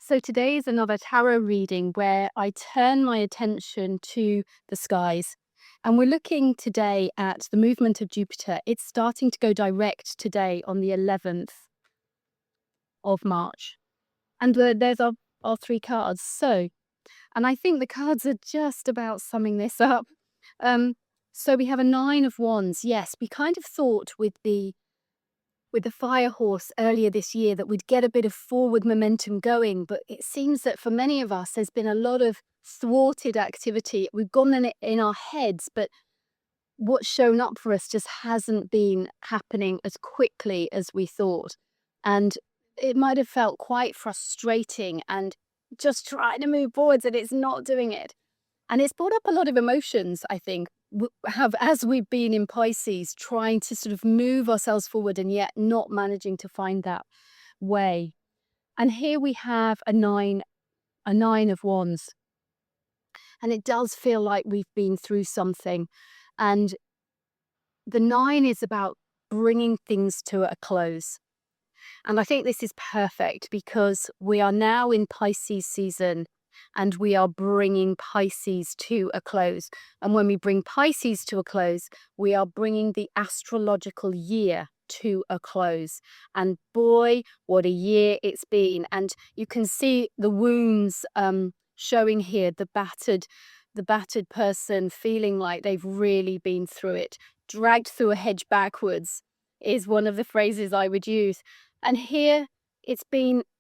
So today is another tarot reading where I turn my attention to the skies. And we're looking today at the movement of Jupiter. It's starting to go direct today on the 11th of March. And there's our three cards. And I think the cards are just about summing this up. Um, so we have a Nine of Wands. Yes, we kind of thought with the fire horse earlier this year that we'd get a bit of forward momentum going, but it seems that for many of us there's been a lot of thwarted activity. We've gone in our heads, but what's shown up for us just hasn't been happening as quickly as we thought. And it might have felt quite frustrating and just trying to move forwards and it's not doing it. And it's brought up a lot of emotions, I think, as we've been in Pisces, trying to sort of move ourselves forward and yet not managing to find that way. And here we have a nine of wands. And it does feel like we've been through something. And the nine is about bringing things to a close. And I think this is perfect because we are now in Pisces season and we are bringing Pisces to a close. And when we bring Pisces to a close, we are bringing the astrological year to a close. And boy, what a year it's been. And you can see the wounds showing here, the battered person feeling like they've really been through it. Dragged through a hedge backwards is one of the phrases I would use. And here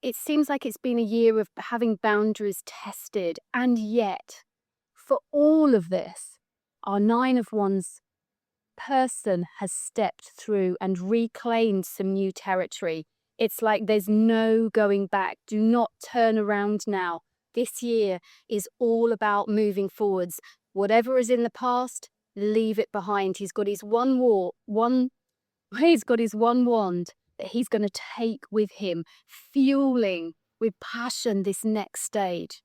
it seems like it's been a year of having boundaries tested. And yet, for all of this, our Nine of Wands person has stepped through and reclaimed some new territory. It's like there's no going back. Do not turn around now. This year is all about moving forwards. Whatever is in the past, leave it behind. He's got his he's got his one wand that he's going to take with him, fueling with passion this next stage.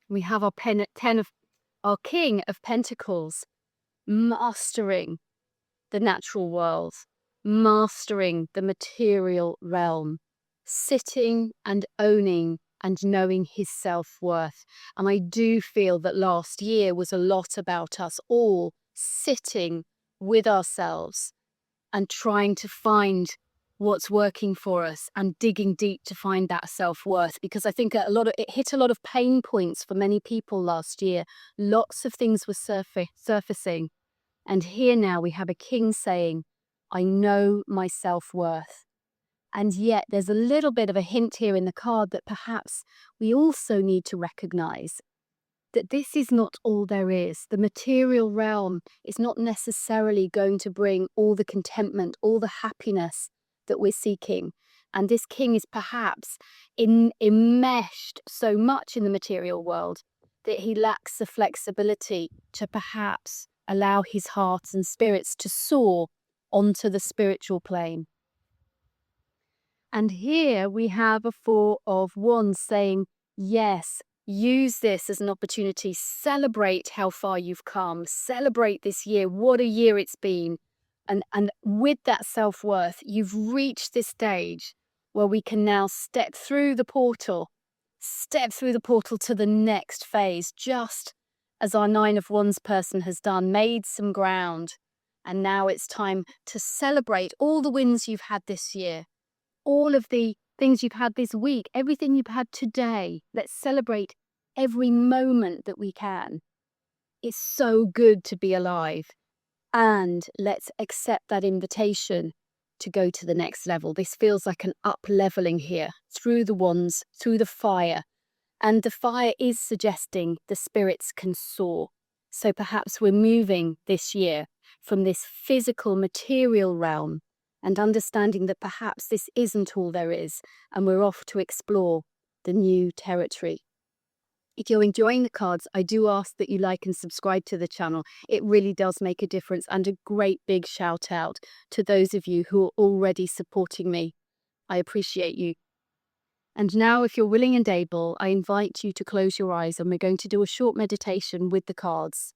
We have our our King of Pentacles, mastering the natural world, mastering the material realm, sitting and owning and knowing his self-worth. And I do feel that last year was a lot about us all sitting with ourselves and trying to find what's working for us and digging deep to find that self-worth, because I think it hit a lot of pain points for many people last year. Lots of things were surfacing, and here now we have a king saying, I know my self-worth. And yet there's a little bit of a hint here in the card that perhaps we also need to recognize that this is not all there is. The material realm is not necessarily going to bring all the contentment, all the happiness that we're seeking. And this king is perhaps enmeshed so much in the material world that he lacks the flexibility to perhaps allow his heart and spirits to soar onto the spiritual plane. And here we have a Four of Wands saying, yes, use this as an opportunity. Celebrate how far you've come. Celebrate this year. What a year it's been. And with that self-worth, you've reached this stage where we can now step through the portal to the next phase, just as our Nine of Wands person has done, made some ground. And now it's time to celebrate all the wins you've had this year, all of the things you've had this week, everything you've had today. Let's celebrate every moment that we can. It's so good to be alive. And let's accept that invitation to go to the next level. This feels like an up-leveling here, through the wands, through the fire. And the fire is suggesting the spirits can soar. So perhaps we're moving this year from this physical material realm and understanding that perhaps this isn't all there is, and we're off to explore the new territory. If you're enjoying the cards, I do ask that you like and subscribe to the channel. It really does make a difference, and a great big shout out to those of you who are already supporting me. I appreciate you. And now, if you're willing and able, I invite you to close your eyes and we're going to do a short meditation with the cards.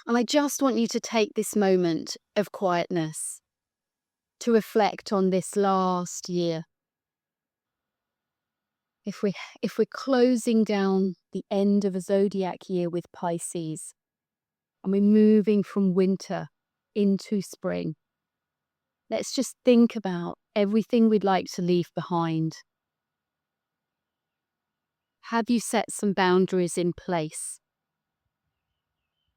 And I just want you to take this moment of quietness to reflect on this last year. If we're closing down the end of a zodiac year with Pisces and we're moving from winter into spring, let's just think about everything we'd like to leave behind. Have you set some boundaries in place?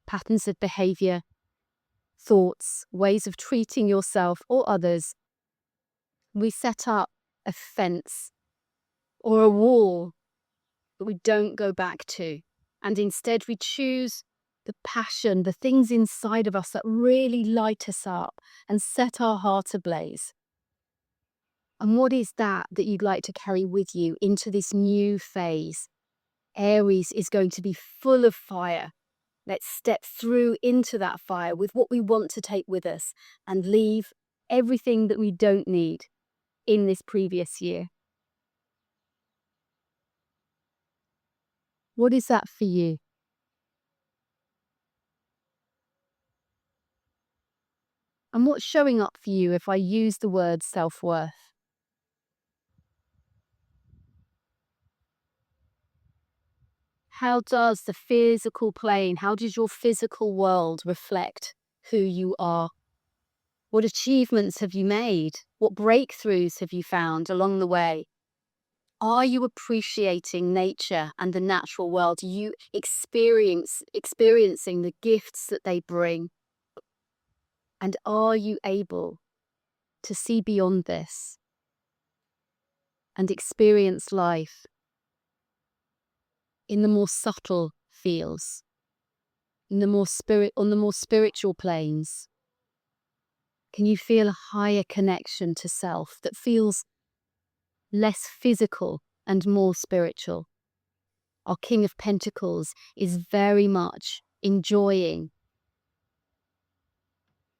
Patterns of behavior, thoughts, ways of treating yourself or others. We set up a fence or a wall that we don't go back to. And instead we choose the passion, the things inside of us that really light us up and set our heart ablaze. And what is that you'd like to carry with you into this new phase? Aries is going to be full of fire. Let's step through into that fire with what we want to take with us and leave everything that we don't need in this previous year. What is that for you? And what's showing up for you if I use the word self-worth? How does the physical plane, how does your physical world reflect who you are? What achievements have you made? What breakthroughs have you found along the way? Are you appreciating nature and the natural world? Are you experiencing the gifts that they bring? And are you able to see beyond this and experience life in the more subtle fields, on the more spiritual planes? Can you feel a higher connection to self that feels less physical and more spiritual? Our King of Pentacles is very much enjoying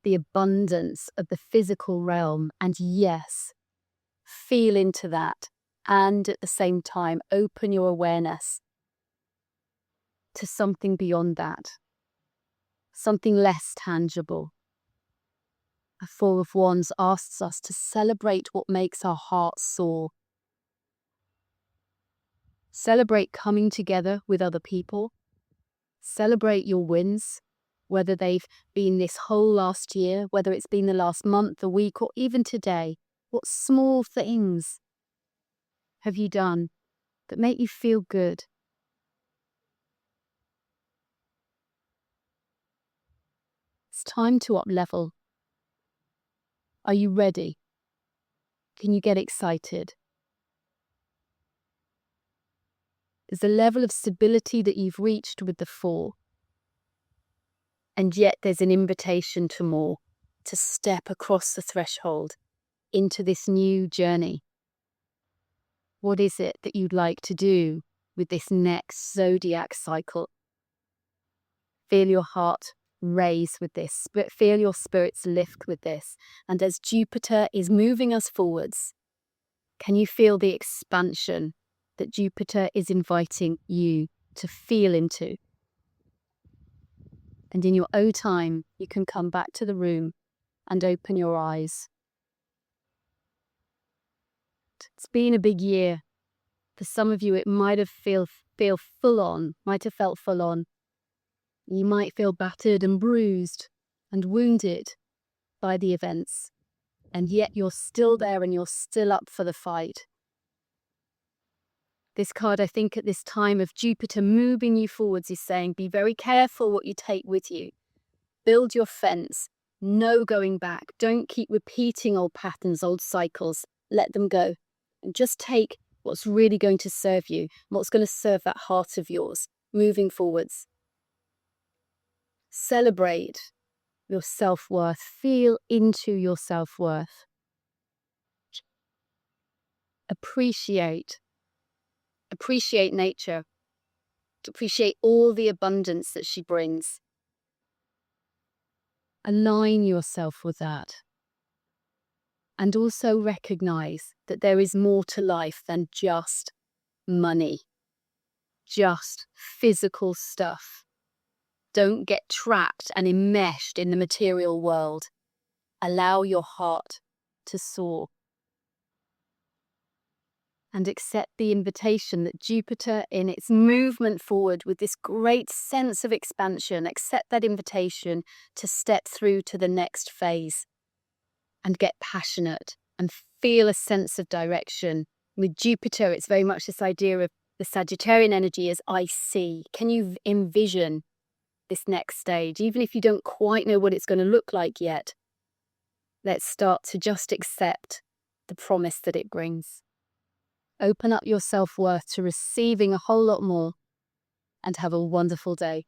the abundance of the physical realm, and yes, feel into that, and at the same time open your awareness to something beyond that, something less tangible. A Four of Wands asks us to celebrate what makes our hearts soar. Celebrate coming together with other people. Celebrate your wins, whether they've been this whole last year, whether it's been the last month, a week, or even today. What small things have you done that make you feel good? It's time to up level. Are you ready? Can you get excited? Is the level of stability that you've reached with the Four, and yet there's an invitation to more, to step across the threshold into this new journey. What is it that you'd like to do with this next zodiac cycle? Feel your heart raise with this, feel your spirits lift with this. And as Jupiter is moving us forwards, can you feel the expansion that Jupiter is inviting you to feel into? And in your own time, you can come back to the room and open your eyes. It's been a big year. For some of you, it might have felt full on. You might feel battered and bruised and wounded by the events, and yet you're still there and you're still up for the fight. This card, I think, at this time of Jupiter moving you forwards is saying, be very careful what you take with you. Build your fence. No going back. Don't keep repeating old patterns, old cycles. Let them go. And just take what's really going to serve you, what's going to serve that heart of yours moving forwards. Celebrate your self-worth. Feel into your self-worth. Appreciate nature. Appreciate all the abundance that she brings. Align yourself with that. And also recognize that there is more to life than just money, just physical stuff. Don't get trapped and enmeshed in the material world. Allow your heart to soar. and accept the invitation that Jupiter, in its movement forward with this great sense of expansion, accept that invitation to step through to the next phase and get passionate and feel a sense of direction. With Jupiter, it's very much this idea of the Sagittarian energy as I see. Can you envision this next stage? Even if you don't quite know what it's going to look like yet, let's start to just accept the promise that it brings. Open up your self-worth to receiving a whole lot more, and have a wonderful day.